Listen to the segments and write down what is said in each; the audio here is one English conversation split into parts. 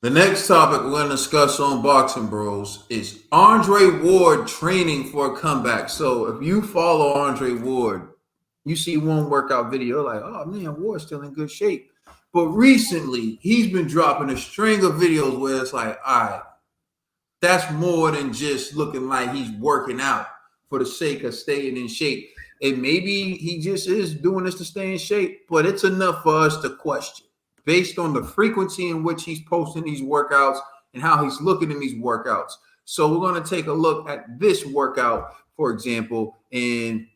The next topic we're going to discuss on Boxing Bros is Andre Ward training for a comeback. So if you follow Andre Ward, you see one workout video like, oh man, Ward's still in good shape. But recently, he's been dropping a string of videos where it's like, all right, that's more than just looking like he's working out for the sake of staying in shape. And maybe he just is doing this to stay in shape, but it's enough for us to question based on the frequency in which he's posting these workouts and how he's looking in these workouts. So we're going to take a look at this workout, for example, and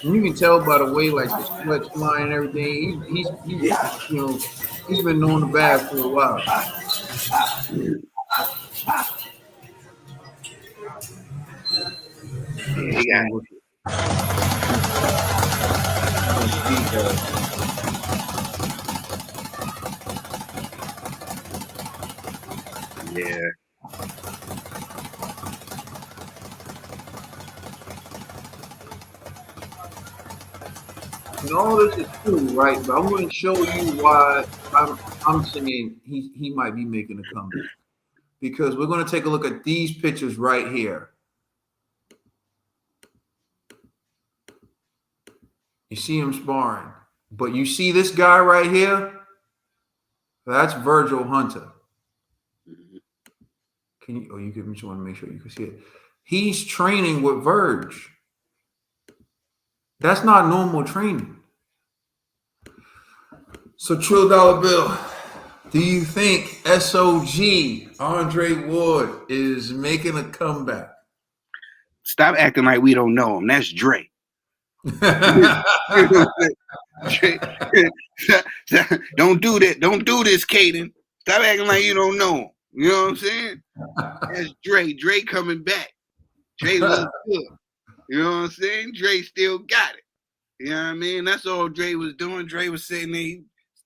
you can tell by the way like the sweat's flying and everything. He's been on the bag for a while. Yeah. Yeah. And all this is true, right? But I'm going to show you why I'm saying he might be making a comeback. Because we're going to take a look at these pictures right here. You see him sparring. But you see this guy right here? That's Virgil Hunter. Can you? Oh, you just want to make sure you can see it. He's training with Verge. That's not normal training. So, Trill Dollar Bill, do you think SOG Andre Ward is making a comeback? Stop acting like we don't know him. That's Dre. Don't do that. Don't do this, Caden. Stop acting like you don't know him. You know what I'm saying? That's Dre. Dre coming back. Dre looks good. You know what I'm saying? Dre still got it. You know what I mean? That's all Dre was doing. Dre was sitting there,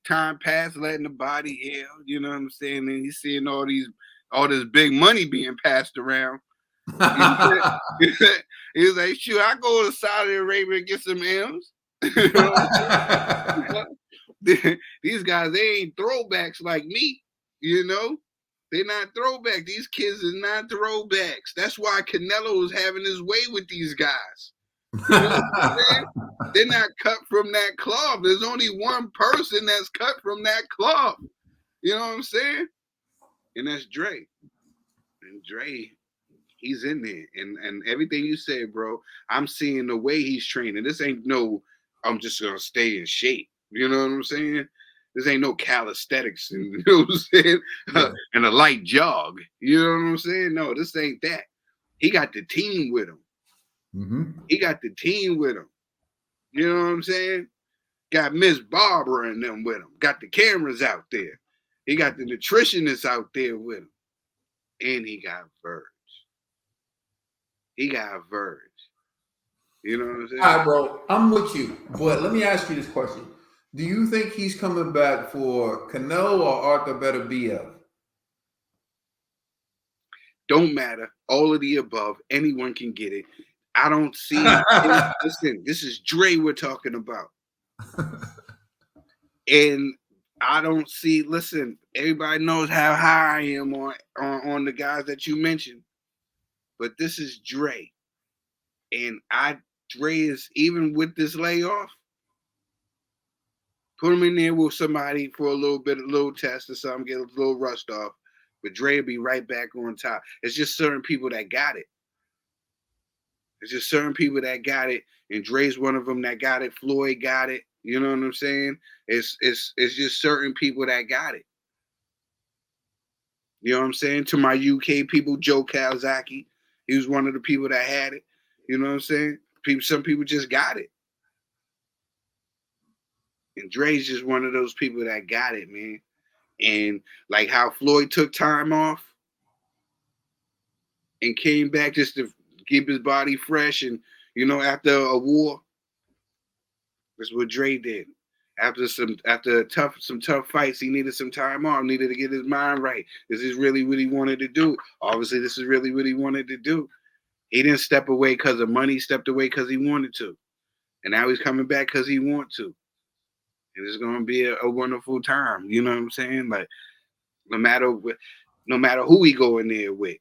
time passed, letting the body heal. You know what I'm saying? And he's seeing all this big money being passed around. He was like, shoot, I go to Saudi Arabia and get some M's. These guys, they ain't throwbacks like me, you know? They're not throwbacks. These kids are not throwbacks. That's why Canelo is having his way with these guys. You know what I'm saying? They're not cut from that cloth. There's only one person that's cut from that cloth. You know what I'm saying? And that's Dre. And Dre, he's in there. And everything you said, bro, I'm seeing the way he's training. This ain't no, I'm just going to stay in shape. You know what I'm saying? This ain't no calisthenics, and, you know what I'm saying? And a light jog. You know what I'm saying? No, this ain't that. He got the team with him. Mm-hmm. He got the team with him. You know what I'm saying? Got Miss Barbara and them with him. Got the cameras out there. He got the nutritionists out there with him. And he got Verge. He got Verge. You know what I'm saying? All right, bro. I'm with you. But let me ask you this question. Do you think he's coming back for Canelo or Arthur Beterbiev? Don't matter. All of the above. Anyone can get it. I don't see. Listen, this is Dre we're talking about. And I don't see. Listen, everybody knows how high I am on the guys that you mentioned. But this is Dre. And Dre is, even with this layoff, put him in there with somebody for a little test or something, get a little rust off. But Dre will be right back on top. It's just certain people that got it. It's just certain people that got it, and Dre's one of them that got it. Floyd got it. You know what I'm saying? It's just certain people that got it. You know what I'm saying? To my UK people, Joe Calzaghe, he was one of the people that had it. You know what I'm saying? Some people just got it. And Dre's just one of those people that got it, man. And like how Floyd took time off and came back just to keep his body fresh and, You know, after a war, that's what Dre did. After some tough fights, he needed some time off, needed to get his mind right. This is really what he wanted to do. Obviously, this is really what he wanted to do. He didn't step away because of money. He stepped away because he wanted to, and now he's coming back because he wants to. And it's gonna be a wonderful time. You know what I'm saying? Like no matter who we go in there with,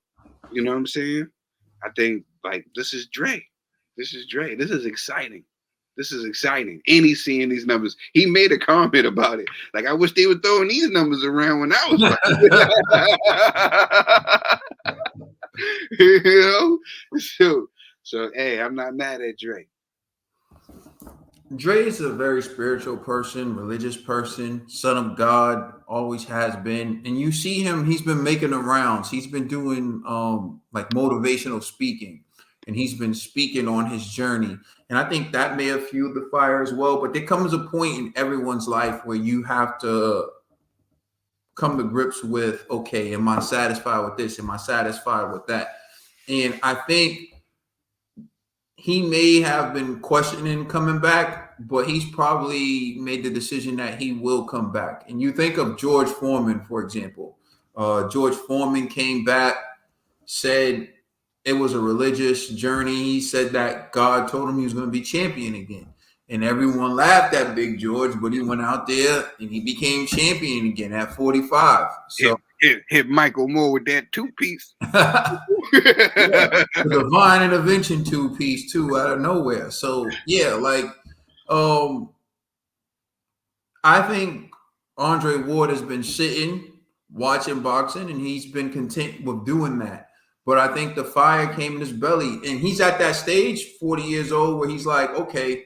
you know what I'm saying? I think like this is Dre. This is Dre. This is exciting. This is exciting. And he's seeing these numbers. He made a comment about it. Like, I wish they were throwing these numbers around when I was you know? So hey, I'm not mad at Dre. Dre is a very spiritual person, religious person, son of God, always has been. And you see him, he's been making the rounds. He's been doing like motivational speaking, and he's been speaking on his journey. And I think that may have fueled the fire as well. But there comes a point in everyone's life where you have to come to grips with, okay, am I satisfied with this? Am I satisfied with that? And I think he may have been questioning coming back, but he's probably made the decision that he will come back. And you think of George Foreman, for example. George Foreman came back, said it was a religious journey. He said that God told him he was going to be champion again. And everyone laughed at Big George, but he went out there and he became champion again at 45. So hit Michael Moore with that 2-piece. Yeah, the divine intervention 2-piece too out of nowhere. So yeah, like I think Andre Ward has been sitting watching boxing and he's been content with doing that. But I think the fire came in his belly and he's at that stage, 40 years old, where he's like, okay,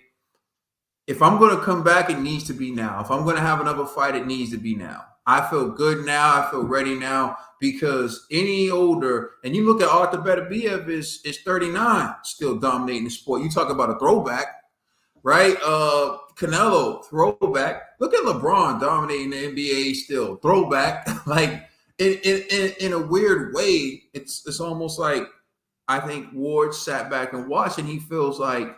if I'm going to come back, it needs to be now. If I'm going to have another fight, it needs to be now. I feel good now. I feel ready now because any older, and you look at Arthur Beterbiev is 39, still dominating the sport. You talk about a throwback, right? Canelo, throwback. Look at LeBron dominating the NBA still, throwback. Like in a weird way, it's almost like I think Ward sat back and watched, and he feels like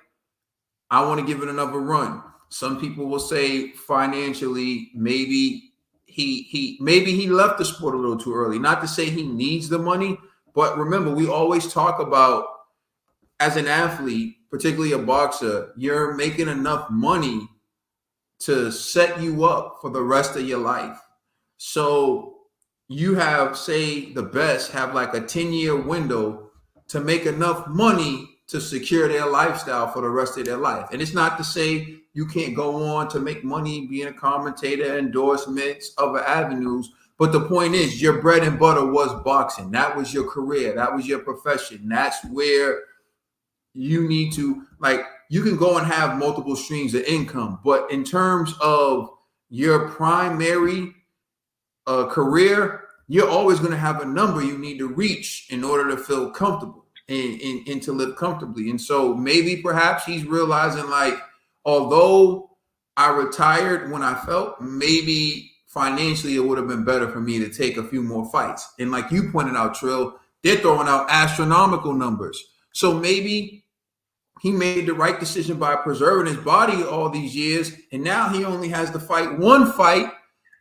I want to give it another run. Some people will say financially, maybe he left the sport a little too early. Not to say he needs the money, but remember, we always talk about as an athlete, particularly a boxer, you're making enough money to set you up for the rest of your life. So you have, say, the best have like a 10-year window to make enough money to secure their lifestyle for the rest of their life. And it's not to say you can't go on to make money being a commentator, endorsements, other avenues. But the point is, your bread and butter was boxing. That was your career. That was your profession. That's where you need to, like, you can go and have multiple streams of income. But in terms of your primary career, you're always going to have a number you need to reach in order to feel comfortable and to live comfortably. And so maybe perhaps he's realizing, like, although I retired when I felt, maybe financially it would have been better for me to take a few more fights. And like you pointed out, Trill, they're throwing out astronomical numbers. So maybe he made the right decision by preserving his body all these years. And now he only has to fight one fight,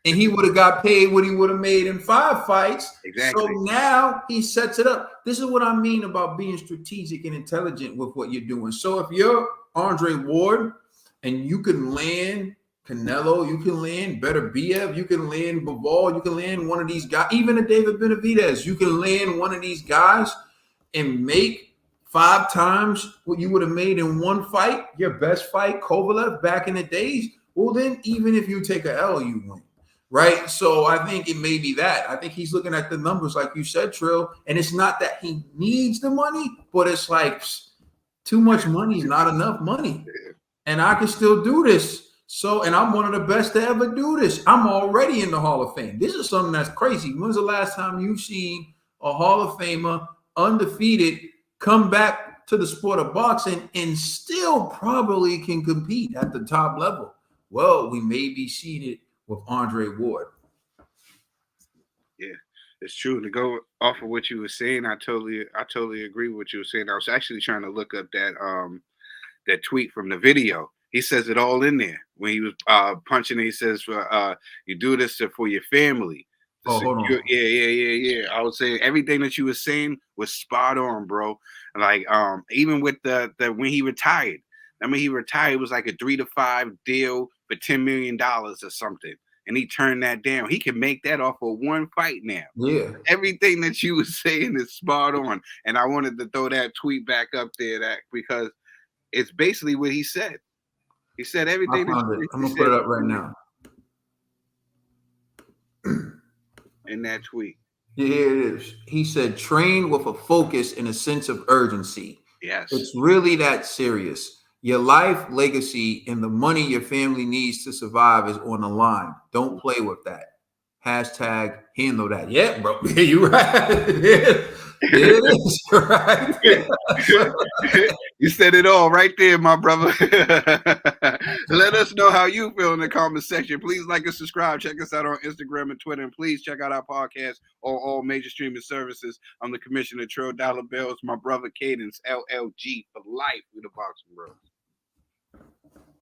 and he would have got paid what he would have made in 5 fights. Exactly. So now he sets it up. This is what I mean about being strategic and intelligent with what you're doing. So if you're Andre Ward and you can land Canelo, you can land Beterbiev, you can land Bivol, you can land one of these guys, even a David Benavidez, you can land one of these guys and make 5 times what you would have made in one fight, your best fight, Kovalev, back in the days. Well, then even if you take a L, you win. Right. So I think it may be that. I think he's looking at the numbers, like you said, Trill. And it's not that he needs the money, but it's like too much money is not enough money. And I can still do this. So, and I'm one of the best to ever do this. I'm already in the Hall of Fame. This is something that's crazy. When's the last time you've seen a Hall of Famer undefeated come back to the sport of boxing and still probably can compete at the top level? Well, we may be seated with Andre Ward. Yeah, it's true. To go off of what you were saying, I totally agree with what you were saying. I was actually trying to look up that that tweet from the video. He says it all in there when he was punching. He says, "You do this for your family." Oh, hold on. Yeah. I would say everything that you were saying was spot on, bro. Like, even with the when he retired. I mean, he retired, it was like a 3 to 5 deal for $10 million or something, and he turned that down. He can make that off of one fight now. Yeah. Everything that you were saying is spot on, and I wanted to throw that tweet back up there because it's basically what he said. He said everything. I found it. I'm gonna put it up right now. In that tweet. Yeah, here it is. He said, train with a focus and a sense of urgency. Yes. It's really that serious. Your life, legacy, and the money your family needs to survive is on the line. Don't play with that. Hashtag handle that. Yeah, bro. You right. Yeah. It is right. You said it all right there, my brother. Let us know how you feel in the comment section. Please like and subscribe. Check us out on Instagram and Twitter. And please check out our podcast on all major streaming services. I'm the Commissioner Trill Dollar Bills. My brother Cadence, LLG for life with the Boxing Bros.